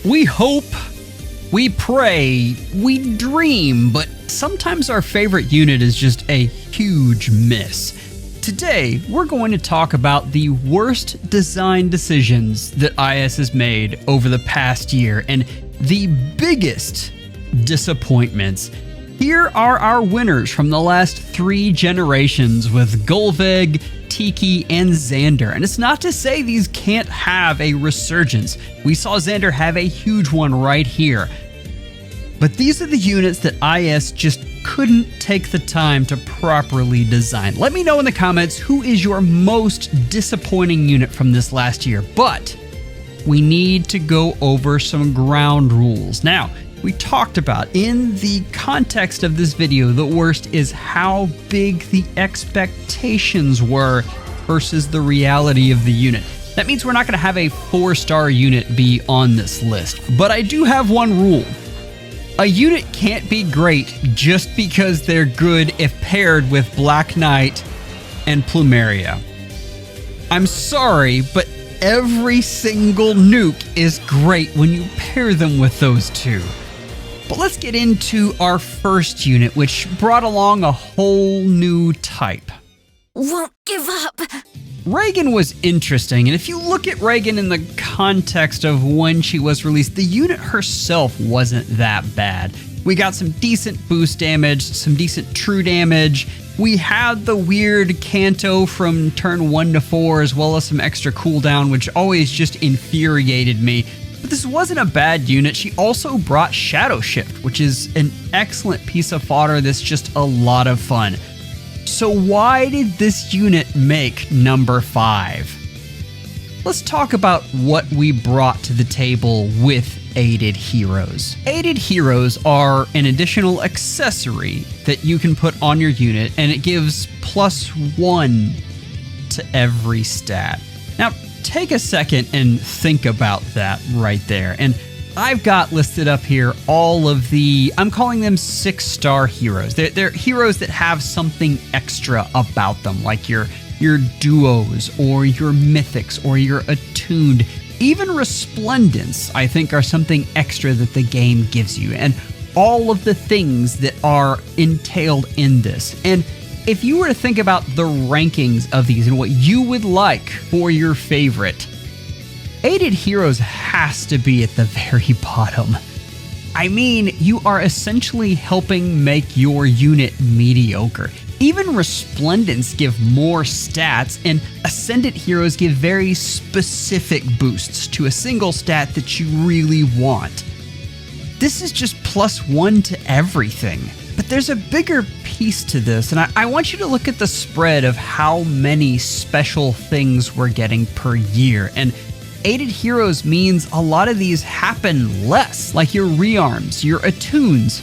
We hope, we pray, we dream, but sometimes our favorite unit is just a huge miss. Today, we're going to talk about the worst design decisions that IS has made over the past year and the biggest disappointments. Here are our winners from the last 3 generations with Golveg, Tiki, and Xander. And it's not to say these can't have a resurgence. We saw Xander have a huge one right here. But these are the units that IS just couldn't take the time to properly design. Let me know in the comments who is your most disappointing unit from this last year. But we need to go over some ground rules. Now, we talked about in the context of this video, the worst is how big the expectations were versus the reality of the unit. That means we're not going to have a 4-star unit be on this list. But I do have one rule. A unit can't be great just because they're good if paired with Black Knight and Plumeria. I'm sorry, but every single nuke is great when you pair them with those two. But let's get into our first unit, which brought along a whole new type. Won't give up. Reagan was interesting, and if you look at Reagan in the context of when she was released, the unit herself wasn't that bad. We got some decent boost damage, some decent true damage. We had the weird Canto from turn 1 to 4, as well as some extra cooldown, which always just infuriated me. But this wasn't a bad unit. She also brought Shadow Shift, which is an excellent piece of fodder that's just a lot of fun. So why did this unit make number 5? Let's talk about what we brought to the table with Aided Heroes. Aided Heroes are an additional accessory that you can put on your unit, and it gives +1 to every stat. Now, take a second and think about that right there. And I've got listed up here all of the, I'm calling them 6-star heroes. They're heroes that have something extra about them, like your duos or your mythics or your attuned. Even resplendence, I think, are something extra that the game gives you, and all of the things that are entailed in this. And if you were to think about the rankings of these and what you would like for your favorite, Aided Heroes has to be at the very bottom. I mean, you are essentially helping make your unit mediocre. Even Resplendence give more stats, and Ascendant Heroes give very specific boosts to a single stat that you really want. This is just +1 to everything. But there's a bigger piece to this, and I want you to look at the spread of how many special things we're getting per year. And Aided Heroes means a lot of these happen less, like your rearms, your attunes.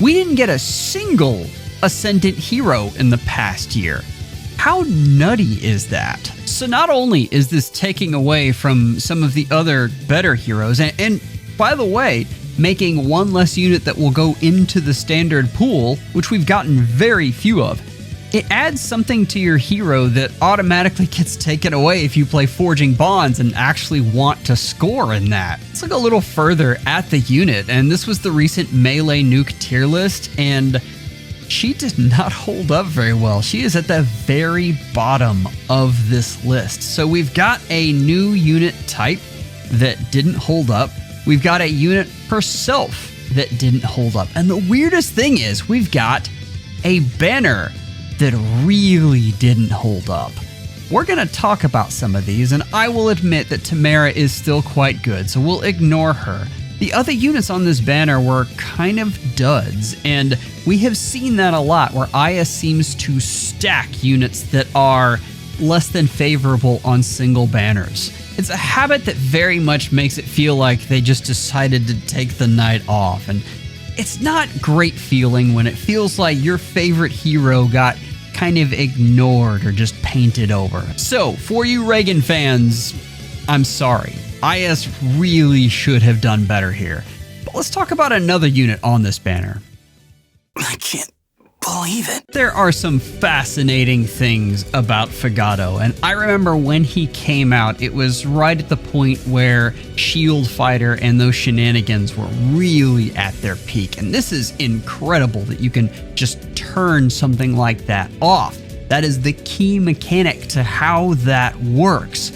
We didn't get a single Ascendant Hero in the past year. How nutty is that? So not only is this taking away from some of the other better heroes, and by the way, making one less unit that will go into the standard pool, which we've gotten very few of, it adds something to your hero that automatically gets taken away if you play Forging Bonds and actually want to score in that. Let's look a little further at the unit, and this was the recent melee nuke tier list, and she did not hold up very well. She is at the very bottom of this list. So we've got a new unit type that didn't hold up. We've got a unit herself that didn't hold up. And the weirdest thing is we've got a banner that really didn't hold up. We're going to talk about some of these, and I will admit that Tamara is still quite good, so we'll ignore her. The other units on this banner were kind of duds, and we have seen that a lot where IS seems to stack units that are less than favorable on single banners. It's a habit that very much makes it feel like they just decided to take the night off, and it's not great feeling when it feels like your favorite hero got kind of ignored or just painted over. So, for you Reagan fans, I'm sorry. IS really should have done better here. But let's talk about another unit on this banner. I can't believe it. There are some fascinating things about Figado, and I remember when he came out, it was right at the point where Shield Fighter and those shenanigans were really at their peak, and this is incredible that you can just turn something like that off. That is the key mechanic to how that works.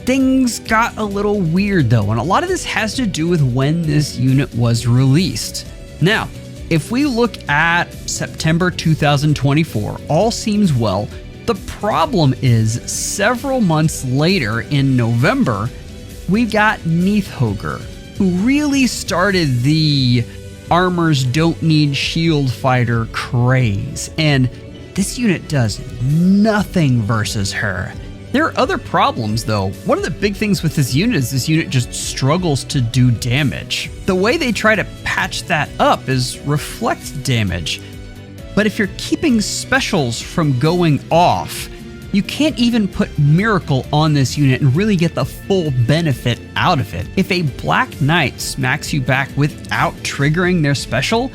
Things got a little weird though, and a lot of this has to do with when this unit was released. Now, if we look at September 2024, all seems well. The problem is several months later in November, we got Neithhoger, who really started the armors don't need shield fighter craze, and this unit does nothing versus her. There are other problems though. One of the big things with this unit is this unit just struggles to do damage. The way they try to patch that up is reflect damage. But if you're keeping specials from going off, you can't even put Miracle on this unit and really get the full benefit out of it. If a Black Knight smacks you back without triggering their special,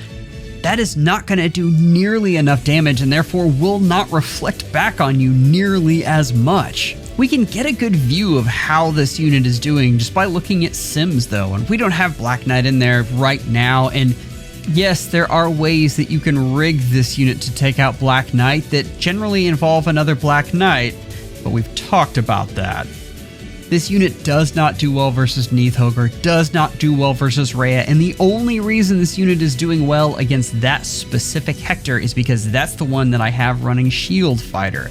that is not going to do nearly enough damage and therefore will not reflect back on you nearly as much. We can get a good view of how this unit is doing just by looking at sims though, and we don't have Black Knight in there right now, and yes, there are ways that you can rig this unit to take out Black Knight that generally involve another Black Knight, but we've talked about that. This unit does not do well versus Neithhoger, does not do well versus Rhea, and the only reason this unit is doing well against that specific Hector is because that's the one that I have running Shield Fighter.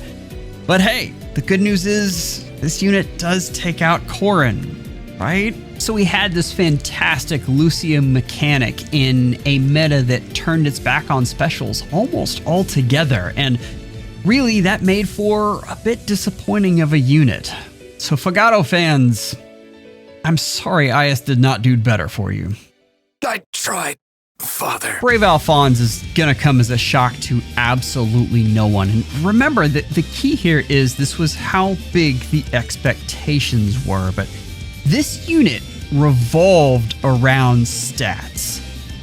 But hey, the good news is this unit does take out Corrin, right? So we had this fantastic Lucia mechanic in a meta that turned its back on specials almost altogether, and really that made for a bit disappointing of a unit. So Figado fans, I'm sorry IS did not do better for you. I tried, Father. Brave Alphonse is gonna come as a shock to absolutely no one. And remember that the key here is this was how big the expectations were, but this unit revolved around stats.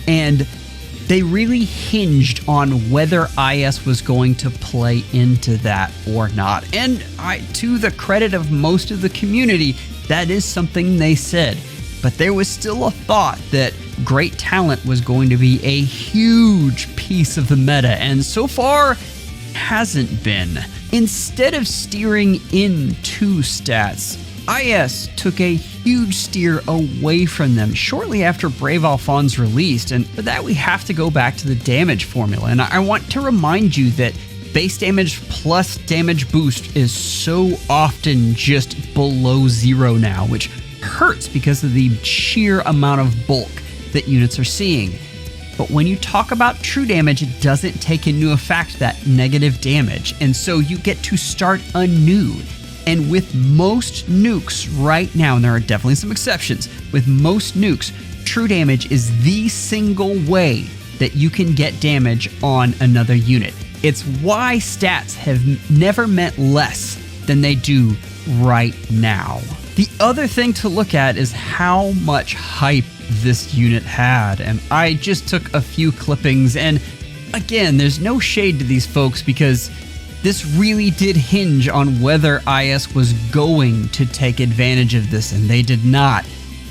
And they really hinged on whether IS was going to play into that or not. And to the credit of most of the community, that is something they said. But there was still a thought that great talent was going to be a huge piece of the meta, and so far, hasn't been. Instead of steering into stats, IS took a huge steer away from them shortly after Brave Alphonse released, and for that we have to go back to the damage formula. And I want to remind you that base damage plus damage boost is so often just below 0 now, which hurts because of the sheer amount of bulk that units are seeing. But when you talk about true damage, it doesn't take into effect that negative damage, and so you get to start anew. And with most nukes right now, and there are definitely some exceptions, with most nukes, true damage is the single way that you can get damage on another unit. It's why stats have never meant less than they do right now. The other thing to look at is how much hype this unit had, and I just took a few clippings, and again, there's no shade to these folks because this really did hinge on whether IS was going to take advantage of this, and they did not.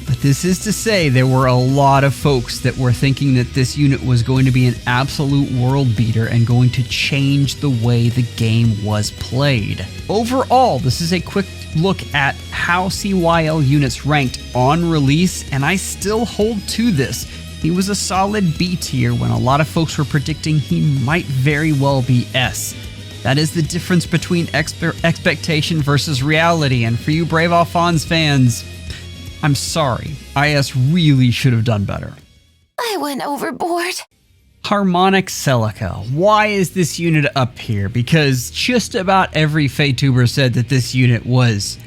But this is to say there were a lot of folks that were thinking that this unit was going to be an absolute world beater and going to change the way the game was played. Overall, this is a quick look at how CYL units ranked on release, and I still hold to this. He was a solid B tier when a lot of folks were predicting he might very well be S. That is the difference between expectation versus reality, and for you Brave Alphonse fans, I'm sorry. IS really should have done better. I went overboard. Harmonic Celica. Why is this unit up here? Because just about every FEHtuber said that this unit was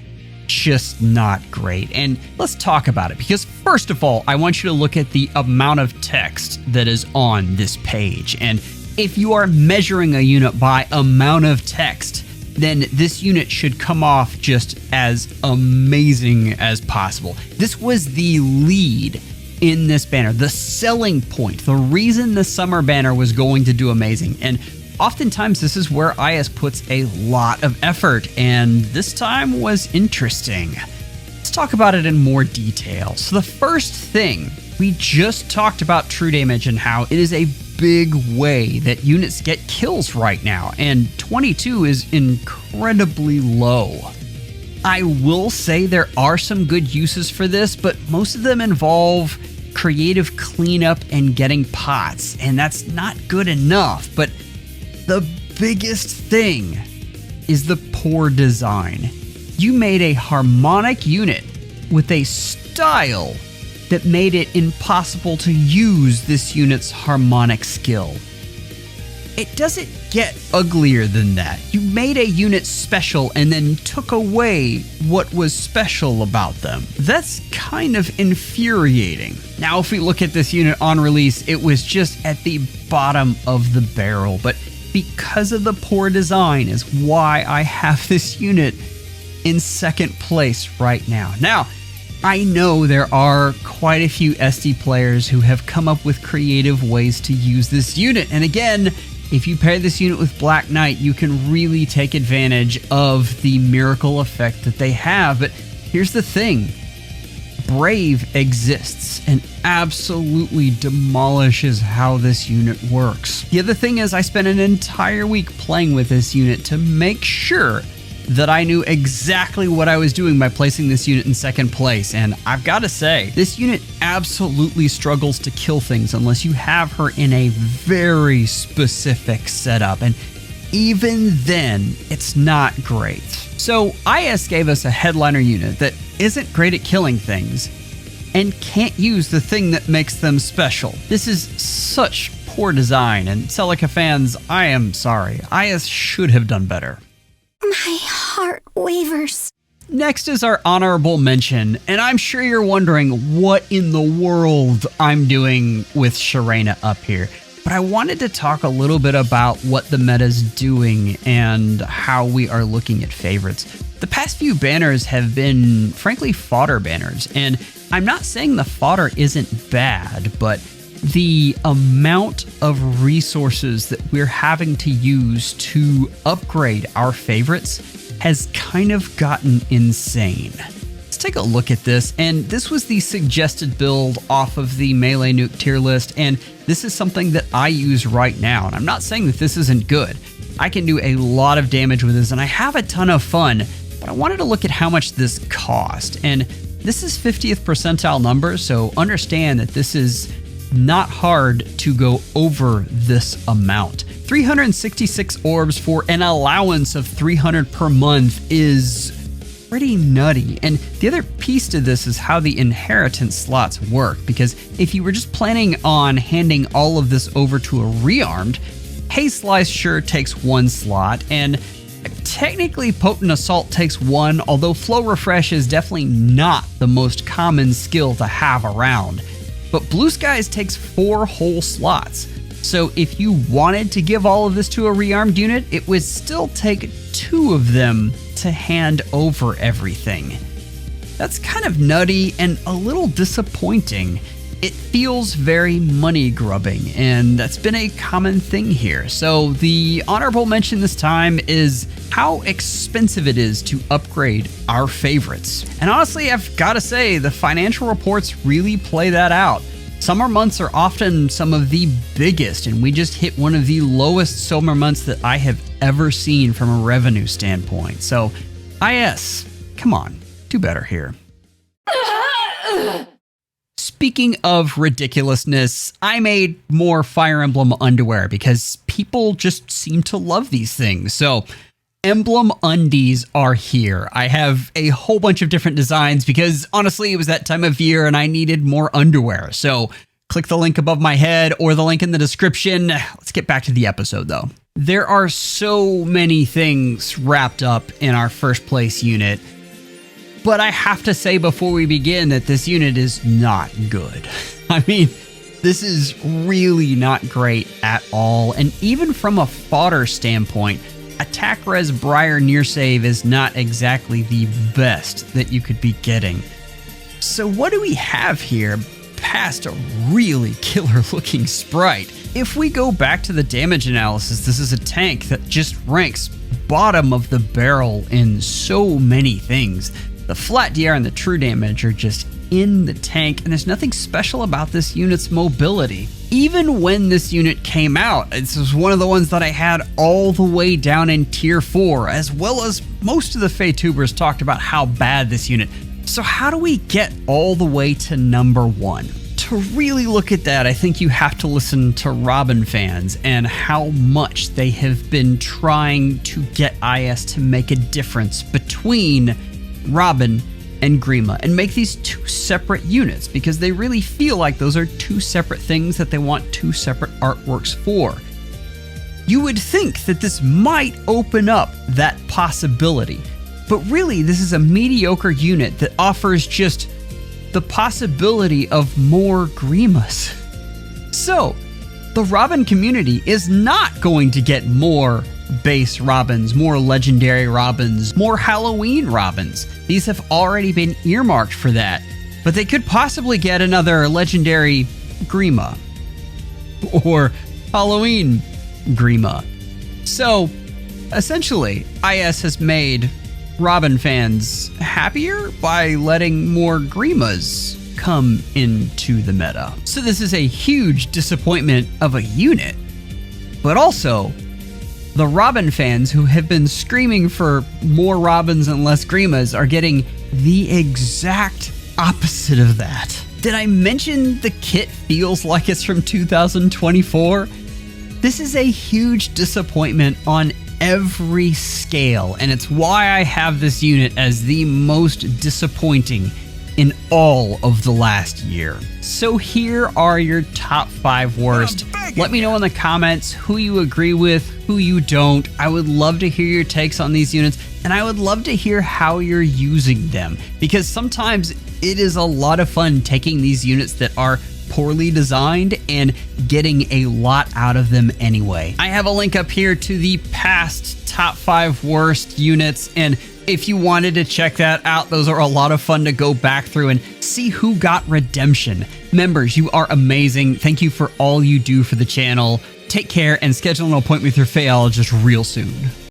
just not great. And let's talk about it, because first of all, I want you to look at the amount of text that is on this page. And if you are measuring a unit by amount of text, then this unit should come off just as amazing as possible. This was the lead in this banner, the selling point, the reason the summer banner was going to do amazing. And oftentimes this is where IS puts a lot of effort, and this time was interesting. Let's talk about it in more detail. So the first thing, we just talked about true damage and how it is a big way that units get kills right now, and 22 is incredibly low. I will say there are some good uses for this, but most of them involve creative cleanup and getting pots, and that's not good enough. But the biggest thing is the poor design. You made a harmonic unit with a style that made it impossible to use this unit's harmonic skill. It doesn't get uglier than that. You made a unit special and then took away what was special about them. That's kind of infuriating. Now, if we look at this unit on release, it was just at the bottom of the barrel, but because of the poor design is why I have this unit in second place right now. Now, I know there are quite a few SD players who have come up with creative ways to use this unit, and again, if you pair this unit with Black Knight, you can really take advantage of the miracle effect that they have. But here's the thing. Brave exists and absolutely demolishes how this unit works. The other thing is I spent an entire week playing with this unit to make sure that I knew exactly what I was doing by placing this unit in second place, and I've got to say, this unit absolutely struggles to kill things unless you have her in a very specific setup, and even then, it's not great. So IS gave us a headliner unit that isn't great at killing things, and can't use the thing that makes them special. This is such poor design, and Celica fans, I am sorry. IS should have done better. My heart wavers. Next is our honorable mention, and I'm sure you're wondering what in the world I'm doing with Sharena up here. But I wanted to talk a little bit about what the meta's doing and how we are looking at favorites. The past few banners have been, frankly, fodder banners, and I'm not saying the fodder isn't bad, but the amount of resources that we're having to use to upgrade our favorites has kind of gotten insane. Let's take a look at this, and this was the suggested build off of the Melee Nuke tier list, and this is something that I use right now, and I'm not saying that this isn't good. I can do a lot of damage with this, and I have a ton of fun, but I wanted to look at how much this cost, and this is 50th percentile numbers, so understand that this is not hard to go over this amount. 366 orbs for an allowance of 300 per month is pretty nutty. And the other piece to this is how the inheritance slots work, because if you were just planning on handing all of this over to a rearmed, Haze Slice sure takes one slot, and technically Potent Assault takes one, although Flow Refresh is definitely not the most common skill to have around. But Blue Skies takes 4 whole slots. So if you wanted to give all of this to a rearmed unit, it would still take 2 of them to hand over everything. That's kind of nutty and a little disappointing. It feels very money grubbing, and that's been a common thing here. So the honorable mention this time is how expensive it is to upgrade our favorites. And honestly, I've got to say, the financial reports really play that out. Summer months are often some of the biggest, and we just hit one of the lowest summer months that I have ever seen from a revenue standpoint. So, IS, come on, do better here. Speaking of ridiculousness, I made more Fire Emblem underwear because people just seem to love these things. So, Emblem Undies are here. I have a whole bunch of different designs because honestly, it was that time of year and I needed more underwear. So click the link above my head or the link in the description. Let's get back to the episode though. There are so many things wrapped up in our first place unit, but I have to say before we begin that this unit is not good. I mean, this is really not great at all. And even from a fodder standpoint, Attack Res Briar Near Save is not exactly the best that you could be getting. So what do we have here? past a really killer looking sprite. If we go back to the damage analysis, this is a tank that just ranks bottom of the barrel in so many things. The flat DR and the true damage are just in the tank, and there's nothing special about this unit's mobility. Even when this unit came out, this was one of the ones that I had all the way down in tier 4, as well as most of the FEHtubers talked about how bad this unit. So how do we get all the way to number 1? To really look at that, I think you have to listen to Robin fans and how much they have been trying to get IS to make a difference between Robin and Grima and make these two separate units, because they really feel like those are two separate things that they want two separate artworks for. You would think that this might open up that possibility, but really this is a mediocre unit that offers just the possibility of more Grimas. So, the Robin community is not going to get more base Robins, more legendary Robins, more Halloween Robins. These have already been earmarked for that, but they could possibly get another legendary Grima or Halloween Grima. So, essentially, IS has made Robin fans happier by letting more Grimas come into the meta. So this is a huge disappointment of a unit, but also the Robin fans who have been screaming for more Robins and less Grimas are getting the exact opposite of that. Did I mention the kit feels like it's from 2024? This is a huge disappointment on every scale, and it's why I have this unit as the most disappointing in all of the last year. So here are your top 5 worst. Let me know in the comments who you agree with, who you don't. I would love to hear your takes on these units, and I would love to hear how you're using them, because sometimes it is a lot of fun taking these units that are poorly designed and getting a lot out of them anyway. I have a link up here to the past top 5 worst units, and if you wanted to check that out, those are a lot of fun to go back through and see who got redemption. Members, you are amazing. Thank you for all you do for the channel. Take care and schedule an appointment with your FEHologist real soon.